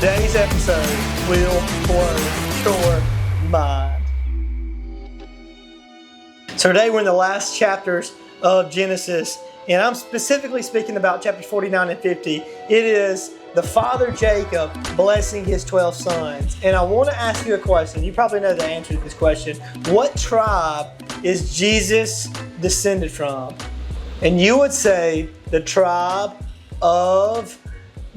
Today's episode will blow your mind. So today we're in the last chapters of Genesis, and I'm specifically speaking about chapters 49 and 50. It is the father Jacob blessing his 12 sons. And I want to ask you a question. You probably know the answer to this question. What tribe is Jesus descended from? And you would say the tribe of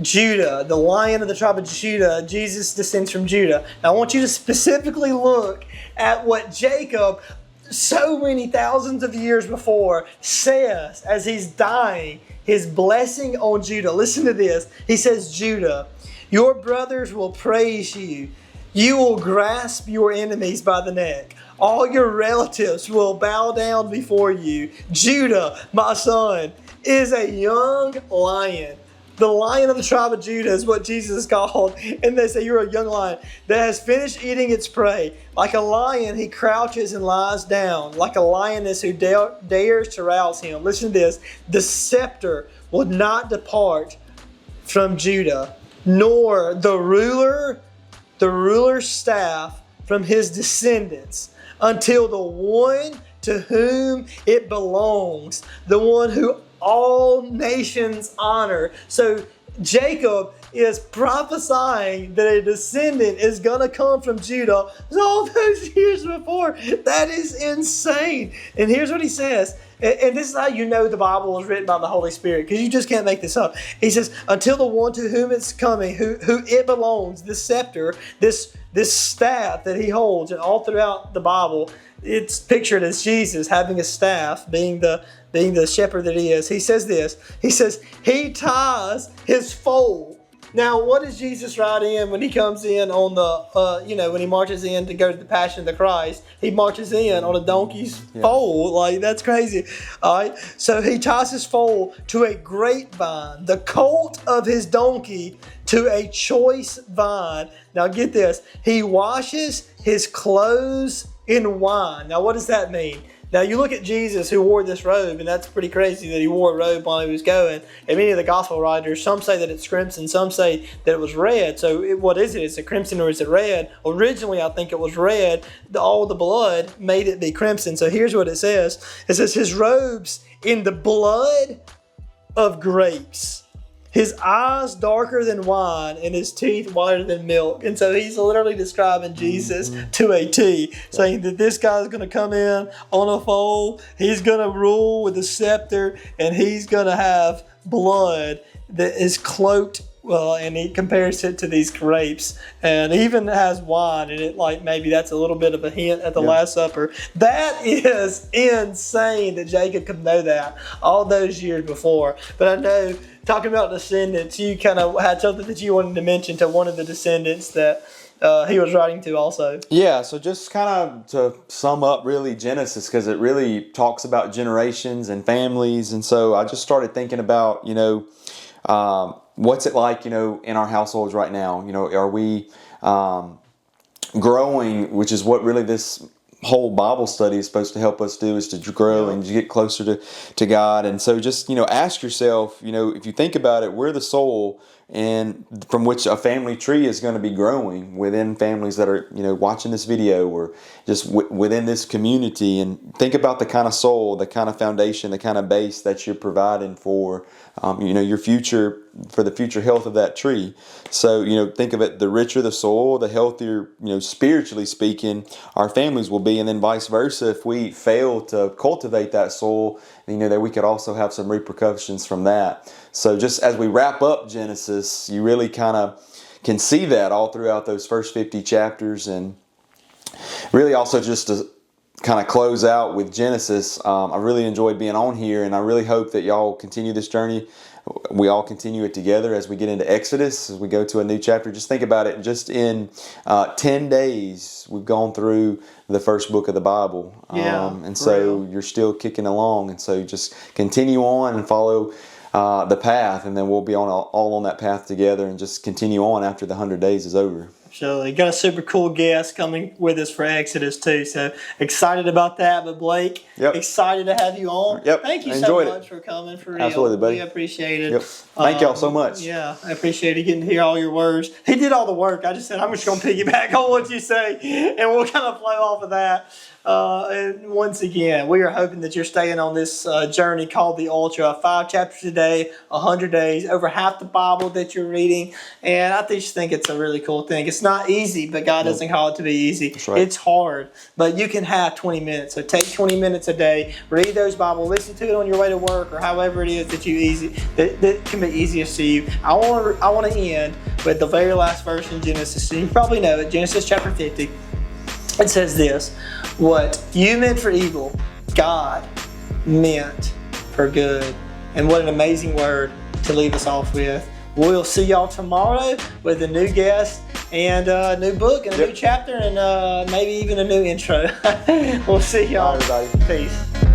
Judah, the lion of the tribe of Judah. Jesus descends from Judah. Now I want you to specifically look at what Jacob, so many thousands of years before, says as he's dying, his blessing on Judah. Listen to this. He says, Judah, your brothers will praise you. You will grasp your enemies by the neck. All your relatives will bow down before you. Judah, my son, is a young lion. The lion of the tribe of Judah is what Jesus is called. And they say, you're a young lion that has finished eating its prey. Like a lion, he crouches and lies down. Like a lioness who dares to rouse him. Listen to this. The scepter will not depart from Judah, nor the ruler's staff from his descendants, until the one to whom it belongs, the one who all nations honor. So Jacob is prophesying that a descendant is going to come from Judah all those years before. That is insane. And here's what he says. And this is how you know the Bible was written by the Holy Spirit, because you just can't make this up. He says, until the one to whom it's coming, who it belongs, this scepter, this staff that he holds, and all throughout the Bible, it's pictured as Jesus having a staff, being the shepherd that he is. He says this. He says, he ties his foal. Now, what does Jesus ride in when he comes in on the, when he marches in to go to the Passion of the Christ? He marches in on a donkey's foal. Like, that's crazy. All right. So he ties his foal to a grapevine, the colt of his donkey to a choice vine. Now, get this. He washes his clothes in wine. Now, what does that mean? Now, you look at Jesus who wore this robe, and that's pretty crazy that he wore a robe while he was going. And many of the gospel writers, some say that it's crimson, some say that it was red. So what is it? Is it crimson or is it red? Originally, I think it was red. All the blood made it be crimson. So here's what it says. It says, his robes in the blood of grapes. His eyes darker than wine, and his teeth whiter than milk. And so he's literally describing Jesus to a T, saying that this guy's going to come in on a foal, he's going to rule with a scepter, and he's going to have blood that is cloaked. Well, and he compares it to these grapes, and even has wine in it. Like maybe that's a little bit of a hint at the Last Supper. That is insane that Jacob could know that all those years before. But I know, talking about descendants, you kind of had something that you wanted to mention to one of the descendants that he was writing to also. Yeah, so just kind of to sum up really Genesis, because it really talks about generations and families. And so I just started thinking about, what's it like, in our households right now? Are we growing, which is what really this whole Bible study is supposed to help us do, is to grow and to get closer to God. And so just, ask yourself, if you think about it, we're the soul and from which a family tree is going to be growing within families that are, watching this video, or just within this community. And think about the kind of soul, the kind of foundation, the kind of base that you're providing for, your future, for the future health of that tree. So, think of it, the richer the soil, the healthier, spiritually speaking, our families will be. And then vice versa, if we fail to cultivate that soil, that we could also have some repercussions from that. So just as we wrap up Genesis, you really kind of can see that all throughout those first 50 chapters. And really also just to kind of close out with Genesis, I really enjoyed being on here, and I really hope that y'all continue this journey. We all continue it together as we get into Exodus, as we go to a new chapter. Just think about it. Just in 10 days, we've gone through the first book of the Bible. And so you're still kicking along. And so just continue on and follow the path, and then we'll be all on that path together, and just continue on after the 100 days is over. Absolutely. Got a super cool guest coming with us for Exodus too. So excited about that. But Blake, excited to have you on. Yep. Thank you so much for coming, for real. Absolutely, buddy. We appreciate it. Yep. Thank y'all so much. Yeah, I appreciate it, getting to hear all your words. He did all the work. I just said, I'm just going to piggyback on what you say, and we'll kind of flow off of that. And once again, we are hoping that you're staying on this journey called the Ultra. 5 chapters a day, 100 days, over half the Bible that you're reading. And I just think it's a really cool thing. It's not easy, but God doesn't call it to be easy. That's right. It's hard, but you can have 20 minutes. So take 20 minutes a day, read those Bible, listen to it on your way to work, or however it is that that can be easiest to you. I want to end with the very last verse in Genesis. You probably know it, Genesis chapter 50. It says this: what you meant for evil, God meant for good. And what an amazing word to leave us off with. We'll see y'all tomorrow with a new guest and a new book and a new chapter and maybe even a new intro. We'll see y'all. Bye, everybody. Peace.